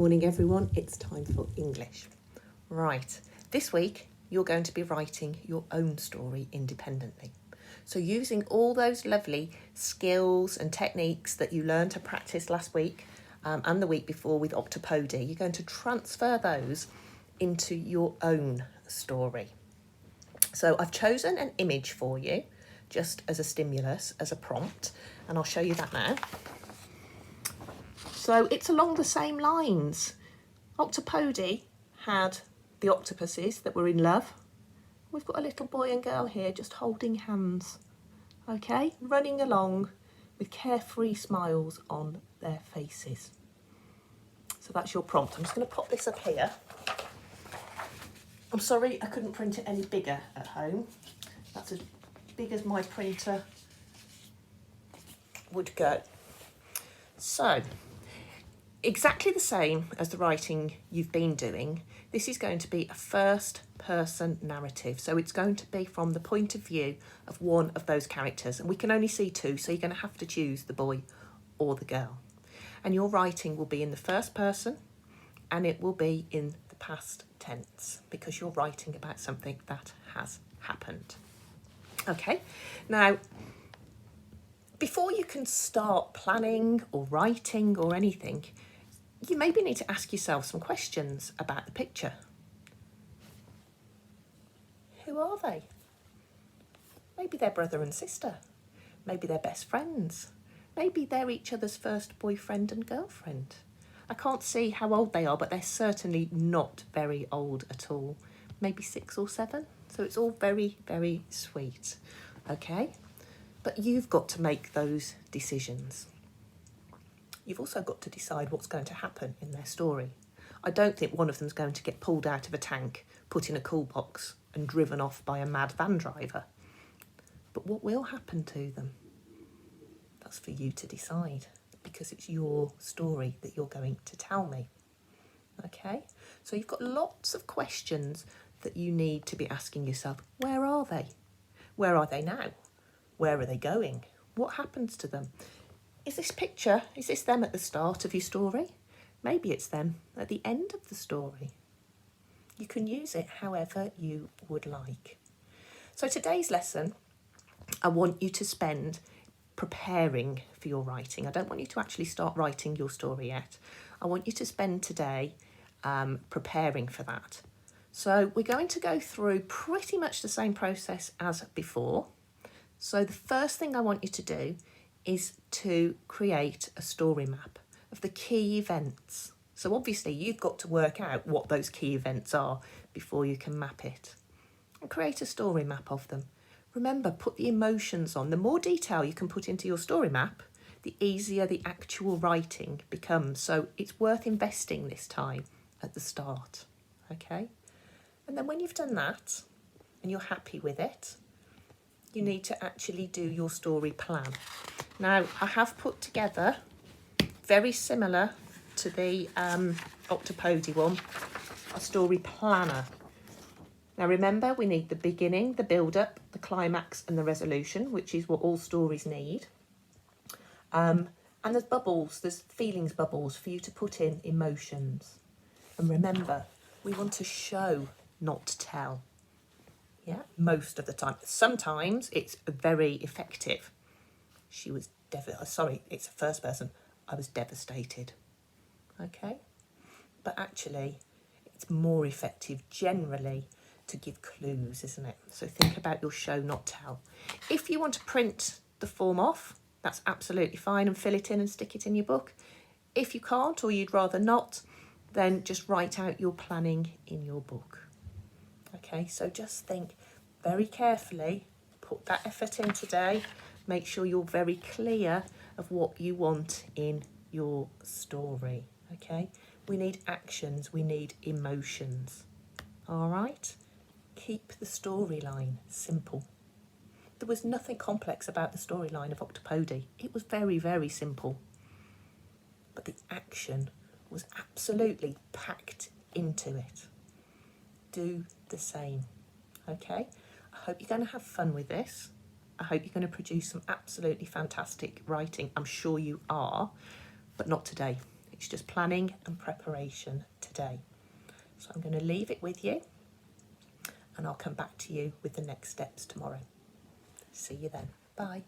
Morning everyone, it's time for English. Right, this week you're going to be writing your own story independently. So using all those lovely skills and techniques that you learned to practice last week and the week before with Octopody, you're going to transfer those into your own story. So I've chosen an image for you just as a stimulus, as a prompt, and I'll show you that now. So it's along the same lines. Octopody had the octopuses that were in love. We've got a little boy and girl here just holding hands, okay, running along with carefree smiles on their faces. So that's your prompt. I'm just going to pop this up here. I'm sorry I couldn't print it any bigger at home. That's as big as my printer would go. So, exactly the same as the writing you've been doing, this is going to be a first person narrative. So it's going to be from the point of view of one of those characters. And we can only see two, so you're going to have to choose the boy or the girl. And your writing will be in the first person and it will be in the past tense because you're writing about something that has happened. Okay, now, before you can start planning or writing or anything, you maybe need to ask yourself some questions about the picture. Who are they? Maybe they're brother and sister. Maybe they're best friends. Maybe they're each other's first boyfriend and girlfriend. I can't see how old they are, but they're certainly not very old at all. Maybe 6 or 7. So it's all very, very sweet. Okay? But you've got to make those decisions. You've also got to decide what's going to happen in their story. I don't think one of them's going to get pulled out of a tank, put in a cool box and driven off by a mad van driver. But what will happen to them? That's for you to decide because it's your story that you're going to tell me. Okay? So you've got lots of questions that you need to be asking yourself. Where are they? Where are they now? Where are they going? What happens to them? Is this picture, is this them at the start of your story? Maybe it's them at the end of the story. You can use it however you would like. So today's lesson, I want you to spend preparing for your writing. I don't want you to actually start writing your story yet. I want you to spend today preparing for that. So we're going to go through pretty much the same process as before. So the first thing I want you to do is to create a story map of the key events. So obviously you've got to work out what those key events are before you can map it. And create a story map of them. Remember, put the emotions on. The more detail you can put into your story map, the easier the actual writing becomes. So it's worth investing this time at the start, okay? And then when you've done that and you're happy with it, you need to actually do your story plan. Now, I have put together, very similar to the Octopody one, a story planner. Now remember, we need the beginning, the build-up, the climax and the resolution, which is what all stories need. And there's bubbles, there's feelings bubbles for you to put in emotions. And remember, we want to show, not tell. Yeah, most of the time. Sometimes it's very effective. She was it's a first person. I was devastated. Okay? But actually, it's more effective generally to give clues, isn't it? So think about your show, not tell. If you want to print the form off, that's absolutely fine and fill it in and stick it in your book. If you can't or you'd rather not, then just write out your planning in your book. Okay, so just think very carefully, put that effort in today, make sure you're very clear of what you want in your story, okay? We need actions, we need emotions, all right? Keep the storyline simple. There was nothing complex about the storyline of Octopody. It was very, very simple. But the action was absolutely packed into it. Do the same, okay? I hope you're going to have fun with this. I hope you're going to produce some absolutely fantastic writing. I'm sure you are, but not today. It's just planning and preparation today. So I'm going to leave it with you, and I'll come back to you with the next steps tomorrow. See you then. Bye.